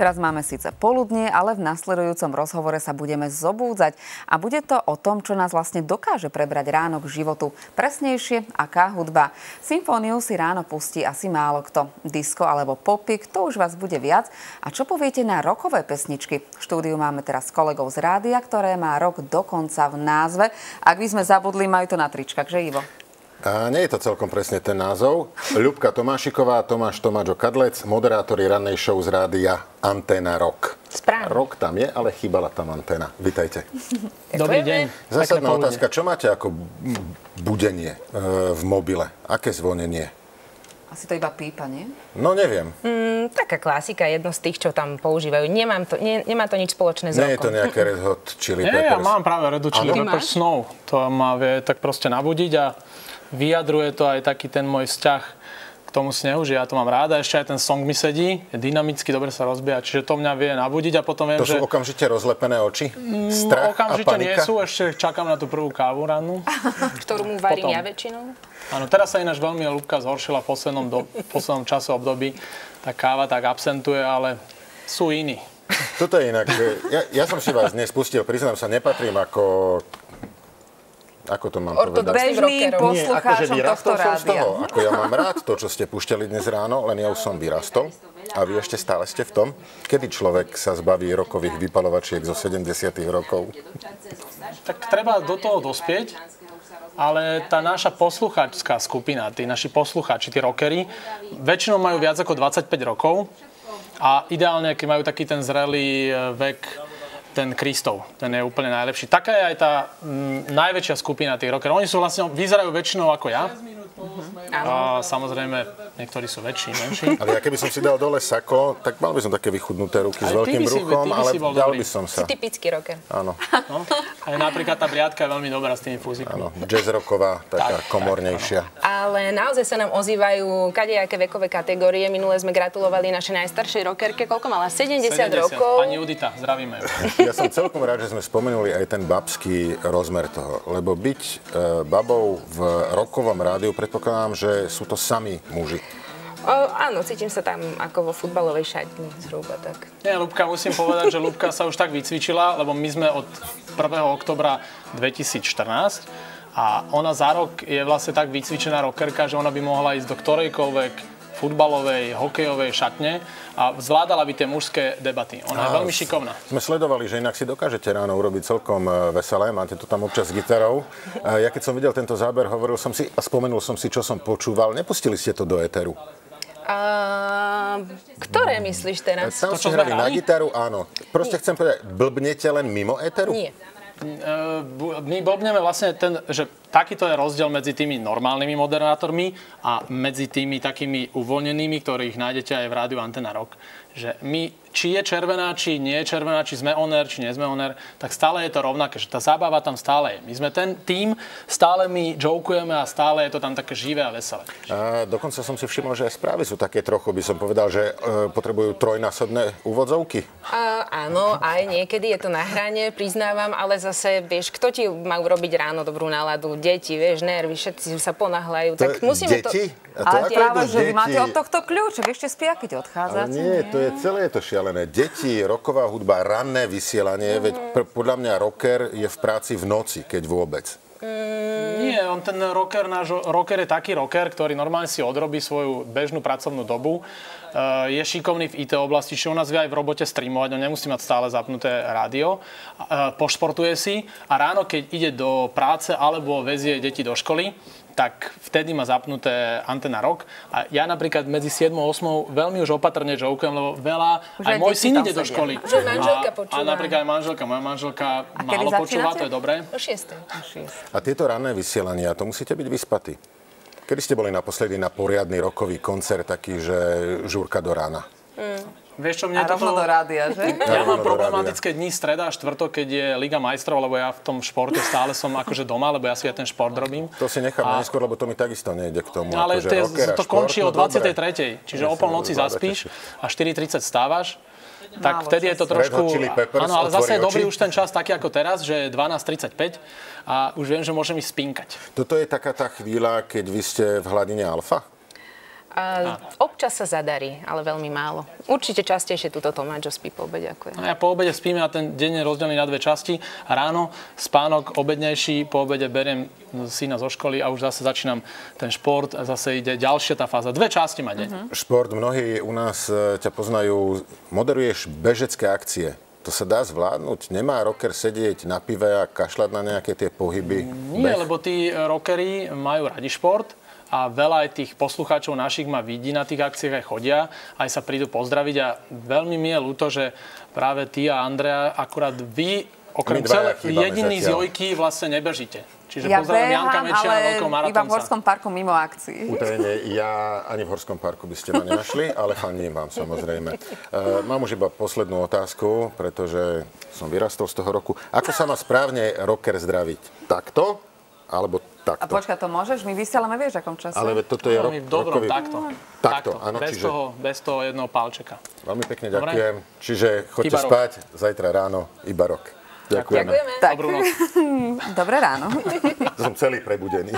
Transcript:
Teraz máme síce poludnie, ale v nasledujúcom rozhovore sa budeme zobúdzať a bude to o tom, čo nás vlastne dokáže prebrať ráno k životu. Presnejšie, aká hudba. Symfóniu si ráno pustí asi málo kto. Disko alebo popik, to už vás bude viac. A čo poviete na rockové pesničky? V štúdiu máme teraz kolegov z rádia, ktoré má rok dokonca v názve. Ak by sme zabudli, majú to na tričkách, že Ivo? A nie je to celkom presne ten názov. Ľubka Tomášiková, Tomáš Tomáčo Kadlec, moderátori rannej show z rádia Anténa Rock. Správne. Rock tam je, ale chýbala tam anténa. Vítajte. Dobrý deň. Zásadná otázka, čo máte ako budenie v mobile? Aké zvonenie? Asi to iba pípa, nie? No neviem. Taká klasika, jedno z tých, čo tam používajú. Nemá to nič spoločné s rokom. Nie je to nejaké Red Hot Chili Nie, ja Peppers? mám práve Red Hot Chili Peppers Snow. To ma vie tak proste nabudiť a vyjadruje to aj taký ten môj vzťah k tomu snehu, že ja to mám ráda. Ešte aj ten song mi sedí, je dynamicky, dobre sa rozbieha, čiže to mňa vie nabudiť a potom viem, to že... sú okamžite rozlepené oči? Strach okamžite a panika? nie sú, ešte čakám na tú prvú kávu rannú. Ktorú mu varím Potom. ja väčšinou. Áno, teraz sa ináč veľmi ľubka zhoršila v poslednom čase období. Tá káva tak absentuje, ale sú iní. Toto je inak, že ja som si vás dnes pustil, priznám sa, nepatrím ako to mám povedať? Bežným poslucháčom tohto som z toho. rádia. Ako ja mám rád to, čo ste púšťali dnes ráno, len ja už som vyrastol. A vy ešte stále ste v tom? Kedy človek sa zbaví rokových vypalovačiek zo 70. rokov? Tak treba do toho dospieť, ale tá naša poslucháčská skupina, tí naši poslucháči, tí rockery, väčšinou majú viac ako 25 rokov a ideálne, keď majú taký ten zrelý vek, ten Kristov, ten je úplne najlepší. Taká je aj tá najväčšia skupina tých rockerov. Oni sú vlastne, vyzerajú väčšinou ako ja. A samozrejme, niektorí sú väčší, menší. Ale ja keby som si dal dole sako, tak mal by som také vychudnuté ruky s veľkým bruchom, ale dal by som sa. Si typický rocker. Áno. No. Aj napríklad tá briadka je veľmi dobrá s tými fúzikmi. Áno, jazz rocková, taká komornejšia. Ale naozaj sa nám ozývajú kadejaké vekové kategórie. Minule sme gratulovali našej najstaršej rockerke. Koľko mala? 70 rokov. Pani Judita, zdravíme. Ja som celkom rád, že sme spomenuli aj ten babský rozmer toho, lebo byť babou v rockovom rádiu, predpokladám, že sú to sami muži. Áno, cítim sa tam ako vo futbalovej šatni, zhruba tak. Nie, Ľubka, musím povedať, že Ľubka sa už tak vycvičila, lebo my sme od 1. októbra 2014 a ona za rok je vlastne tak vycvičená rockerka, že ona by mohla ísť do ktorejkoľvek futbalovej, hokejovej šatne a zvládala by tie mužské debaty. Ona je veľmi šikovná. Sme sledovali, že inak si dokážete ráno urobiť celkom veselé, máte to tam občas s gitarou. Ja keď som videl tento záber, hovoril som si a spomenul som si, čo som počúval. Nepustili ste to do éteru? Ktoré myslíš teraz? Tam ste hrali na gitaru, áno. Proste chcem povedať, blbnete len mimo éteru? Nie. My blbneme vlastne že takýto je rozdiel medzi tými normálnymi moderátormi a medzi tými takými uvoľnenými, ktorých nájdete aj v rádiu Anténa Rock. Že my, či je červená, či nie je červená, či sme on air, či nie sme on air, tak stále je to rovnaké, že tá zábava tam stále je. My sme ten tým, stále my jokujeme a stále je to tam také živé a veselé. A dokonca som si všimol, že aj správy sú také trochu, by som povedal, že potrebujú trojnásobné úvodzovky. Áno, aj niekedy je to na hrane, priznávam, ale zase, vieš, kto ti má urobiť ráno dobrú náladu? Deti, vieš, nervy, všetci sa ponáhľajú. Tak musíme deti? to... Ale práve, že vy máte od tohto kľúč, ešte spia, keď odchádzate. Ale nie, to je celé to šialené. Deti, rocková hudba, ranné vysielanie, veď podľa mňa rocker je v práci v noci, keď vôbec. Nie, ten rocker je taký rocker, ktorý normálne si odrobí svoju bežnú pracovnú dobu. Je šikovný v IT oblasti, čiže on nás vie aj v robote streamovať, on nemusí mať stále zapnuté rádio. Pošportuje si a ráno, keď ide do práce alebo vezie deti do školy, tak vtedy má zapnuté Anténa Rock. A ja napríklad medzi 7 a 8 veľmi už opatrne jokujem, lebo veľa, aj môj syn ide do školy. Že manželka počúva. A napríklad aj moja manželka málo počúva, to je dobré. O 6. A tieto ranné vysielania, to musíte byť vyspatí. Kedy ste boli naposledy na poriadny rockový koncert, taký, že žúrka do rána? Vieš čo, mne a rovno do rádia, že? Ja mám problematické dni streda a štvrtok, keď je Liga majstrov, lebo ja v tom športe stále som akože doma, lebo ja si aj ten šport robím. To si nechám neskôr, lebo to mi takisto nejde k tomu. Ale akože to končí o 23. Čiže o polnoci zaspíš a 4:30 stávaš. Tak vtedy je to trošku... Áno, ale zase je dobrý už ten čas taký ako teraz, že je 12:35 a už viem, že môžem ísť spínkať. Toto je taká tá chvíľa, keď vy ste v hladine alfa? Občas sa zadarí, ale veľmi málo. Určite častejšie túto Tomáčo spí po obede, ako ja. Ja po obede spíme a ten deň je rozdelený na dve časti. Ráno spánok obednejší, po obede beriem syna zo školy a už zase začínam ten šport a zase ide ďalšia tá fáza. Dve časti má deň. Šport, mnohí u nás ťa poznajú, moderuješ bežecké akcie. To sa dá zvládnuť? Nemá rocker sedieť na pive a kašľať na nejaké tie pohyby? Nie, lebo tí rockery majú radi šport a veľa aj tých poslucháčov našich ma vidí na tých akciách, aj chodia, aj sa prídu pozdraviť a veľmi mi je ľúto, že práve ty a Andrea, akurát vy, okrem jediný z Jojky, vlastne nebežíte. Čiže ja pozdravím Janka Mečia, veľkého maratónca. Iba v Horskom parku mimo akcií. Utajene, ja ani v Horskom parku by ste ma nenašli, ale fandím vám samozrejme. Mám už iba poslednú otázku, pretože som vyrastol z toho roku. Ako sa má správne rocker zdraviť? Takto? Alebo takto? A počkaj, to môžeš? My vysielame, vieš, akom čase? Ale toto je v dobrom, takto. Takto, áno. Bez toho jednoho pálčeka. Veľmi pekne ďakujem. Čiže choďte spať, zajtra ráno iba rok. Ďakujeme. Ďakujeme. Tak. Dobrú noc. Dobré ráno. Som celý prebudený.